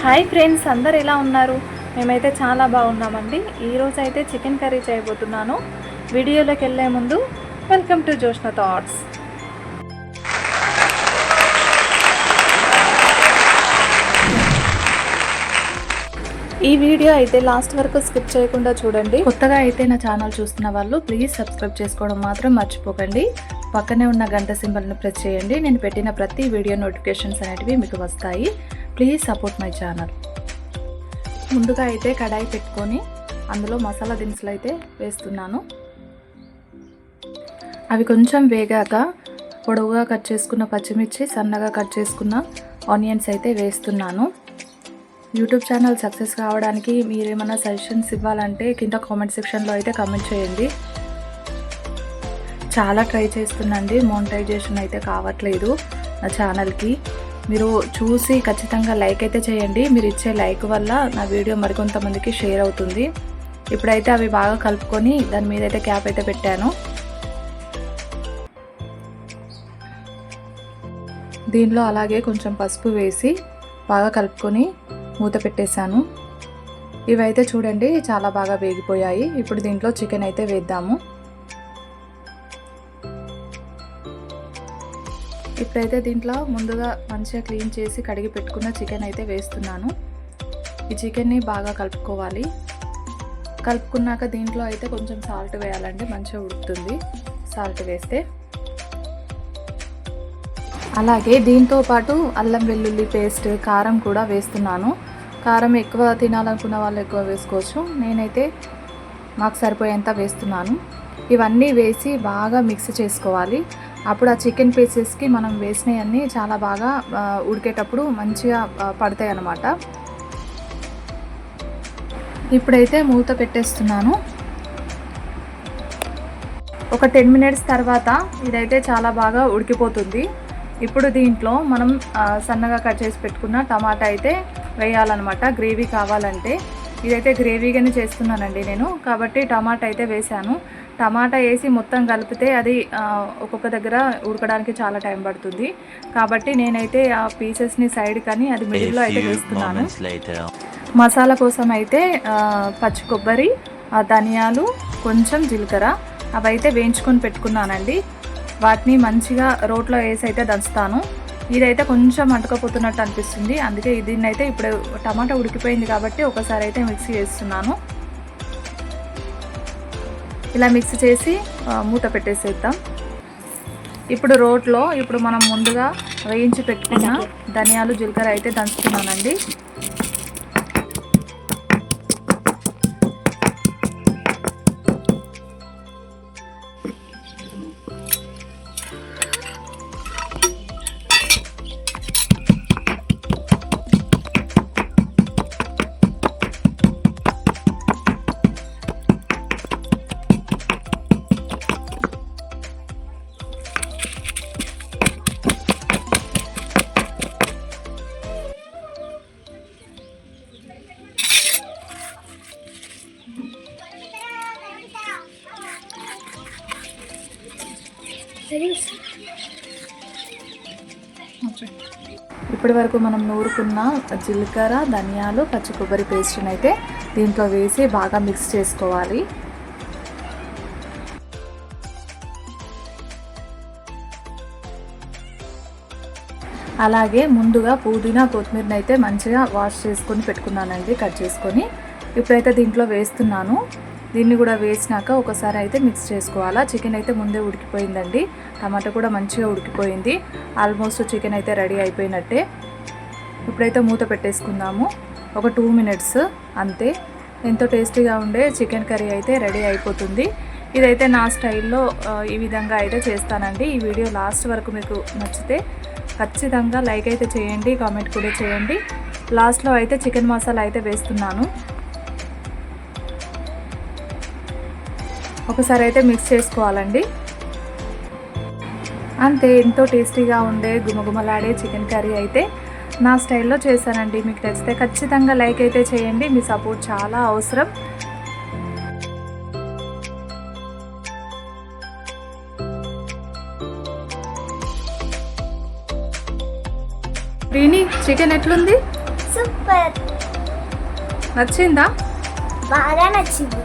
Hi friends, అందరు ఎలా ఉన్నారు? మేమైతే చాలా బాగున్నామండి. ఈరోజు అయితే చికెన్ కర్రీ చేయబోతున్నాను. వీడియోలోకి వెళ్ళే ముందు వెల్కమ్ టు జోష్న థాట్స్. ఈ వీడియో అయితే లాస్ట్ వరకు స్కిప్ చేయకుండా చూడండి. కొత్తగా అయితే నా ఛానల్ చూస్తున్న వాళ్ళు ప్లీజ్ సబ్స్క్రైబ్ చేసుకోవడం మాత్రం మర్చిపోకండి. పక్కనే ఉన్న గంట సింబల్ని ప్రెస్ చేయండి. నేను పెట్టిన ప్రతి వీడియో నోటిఫికేషన్స్ అనేటివి మీకు వస్తాయి. Please support my channel. ముందుగా అయితే కడాయి పెట్టుకొని అందులో మసాలా దినుసులు అయితే వేస్తున్నాను. అవి కొంచెం వేగాక పొడవుగా కట్ చేసుకున్న పచ్చిమిర్చి, సన్నగా కట్ చేసుకున్న ఆనియన్స్ అయితే వేస్తున్నాను. యూట్యూబ్ ఛానల్ సక్సెస్ కావడానికి మీరేమైనా సజెషన్స్ ఇవ్వాలంటే కింద కామెంట్ సెక్షన్లో అయితే కామెంట్ చేయండి. చాలా ట్రై చేస్తున్నాండి, మోనిటైజేషన్ అయితే కావట్లేదు నా ఛానల్కి. మీరు చూసి ఖచ్చితంగా లైక్ అయితే చేయండి. మీరు ఇచ్చే లైక్ వల్ల నా వీడియో మరికొంతమందికి షేర్ అవుతుంది. ఇప్పుడైతే అవి బాగా కలుపుకొని దాని మీద అయితే క్యాప్ అయితే పెట్టాను. దీనిలో అలాగే కొంచెం పసుపు వేసి బాగా కలుపుకొని మూత పెట్టేశాను. ఇవైతే చూడండి చాలా బాగా వేగిపోయాయి. ఇప్పుడు దీంట్లో చికెన్ అయితే వేద్దాము. ఇప్పుడైతే దీంట్లో ముందుగా మంచిగా క్లీన్ చేసి కడిగి పెట్టుకున్న చికెన్ అయితే వేస్తున్నాను. ఈ చికెన్ని బాగా కలుపుకోవాలి. కలుపుకున్నాక దీంట్లో అయితే కొంచెం సాల్ట్ వేయాలండి, మంచిగా ఉడుకుతుంది సాల్ట్ వేస్తే. అలాగే దీంతో పాటు అల్లం వెల్లుల్లి పేస్ట్, కారం కూడా వేస్తున్నాను. కారం ఎక్కువ తినాలనుకున్న వాళ్ళు ఎక్కువ వేసుకోవచ్చు. నేనైతే మాకు సరిపోయేంత వేస్తున్నాను. ఇవన్నీ వేసి బాగా మిక్స్ చేసుకోవాలి. అప్పుడు ఆ చికెన్ పీసెస్కి మనం వేసినవన్నీ చాలా బాగా ఉడికేటప్పుడు మంచిగా పడతాయి అన్నమాట. ఇప్పుడైతే మూత పెట్టేస్తున్నాను. ఒక 10 మినిట్స్ తర్వాత ఇదైతే చాలా బాగా ఉడికిపోతుంది. ఇప్పుడు దీంట్లో మనం సన్నగా కట్ చేసి పెట్టుకున్న టమాటా అయితే వేయాలన్నమాట, గ్రేవీ కావాలంటే. ఇదైతే గ్రేవీగానే చేస్తున్నానండి నేను, కాబట్టి టమాటా అయితే వేసాను. టమాటా వేసి మొత్తం కలిపితే అది ఒక్కొక్క దగ్గర ఉడకడానికి చాలా టైం పడుతుంది. కాబట్టి నేనైతే ఆ పీసెస్ని సైడ్ కానీ అది మిడిల్లో అయితే వేస్తున్నాను. మసాలా కోసం అయితే పచ్చి కొబ్బరి, ధనియాలు, కొంచెం జీలకర్ర అవైతే వేయించుకొని పెట్టుకున్నానండి. వాటిని మంచిగా రోట్లో వేసి అయితే దంచుతాను. ఇదైతే కొంచెం అంటుకపోతున్నట్టు అనిపిస్తుంది, అందుకే దీన్ని అయితే ఇప్పుడు టమాటా ఉడికిపోయింది కాబట్టి ఒకసారి అయితే మిక్సీ చేస్తున్నాను. ఇలా మిక్స్ చేసి మూత పెట్టేసేద్దాం. ఇప్పుడు రోట్లో ఇప్పుడు మనం ముందుగా వేయించి పెట్టుకున్న ధనియాలు, జీలకర్ర అయితే దంచుతున్నానండి. ఇప్పటి వరకు మనం నూరుకున్న జీలకర్ర, ధనియాలు, పచ్చి కొబ్బరి పేస్ట్ని అయితే దీంట్లో వేసి బాగా మిక్స్ చేసుకోవాలి. అలాగే ముందుగా పుదీనా, కొత్తిమీరని అయితే మంచిగా వాష్ చేసుకొని పెట్టుకున్నానండి, కట్ చేసుకొని. ఇప్పుడైతే దీంట్లో వేస్తున్నాను. దీన్ని కూడా వేసినాక ఒకసారి అయితే మిక్స్ చేసుకోవాలా. చికెన్ అయితే ముందే ఉడికిపోయిందండి, టమాటా కూడా మంచిగా ఉడికిపోయింది. ఆల్మోస్ట్ చికెన్ అయితే రెడీ అయిపోయినట్టే. ఇప్పుడైతే మూత పెట్టేసుకుందాము. ఒక 2 మినిట్స్ అంతే. ఎంతో టేస్టీగా ఉండే చికెన్ కర్రీ అయితే రెడీ అయిపోతుంది. ఇదైతే నా స్టైల్లో ఈ విధంగా అయితే చేస్తానండి. ఈ వీడియో లాస్ట్ వరకు మీకు నచ్చితే ఖచ్చితంగా లైక్ అయితే చేయండి, కామెంట్ కూడా చేయండి. లాస్ట్లో అయితే చికెన్ మసాలా అయితే వేస్తున్నాను. ఒకసారి అయితే మిక్స్ చేసుకోవాలండి. అంతే, ఎంతో టేస్టీగా ఉండే గుమగుమలాడే చికెన్ కర్రీ అయితే నా స్టైల్లో చేశానండి. మీకు నచ్చితే ఖచ్చితంగా లైక్ అయితే చేయండి, మీ సపోర్ట్ చాలా అవసరం. రీని, చికెన్ ఎట్లుంది? సూపర్, నచ్చిందా? బాగా నచ్చింది.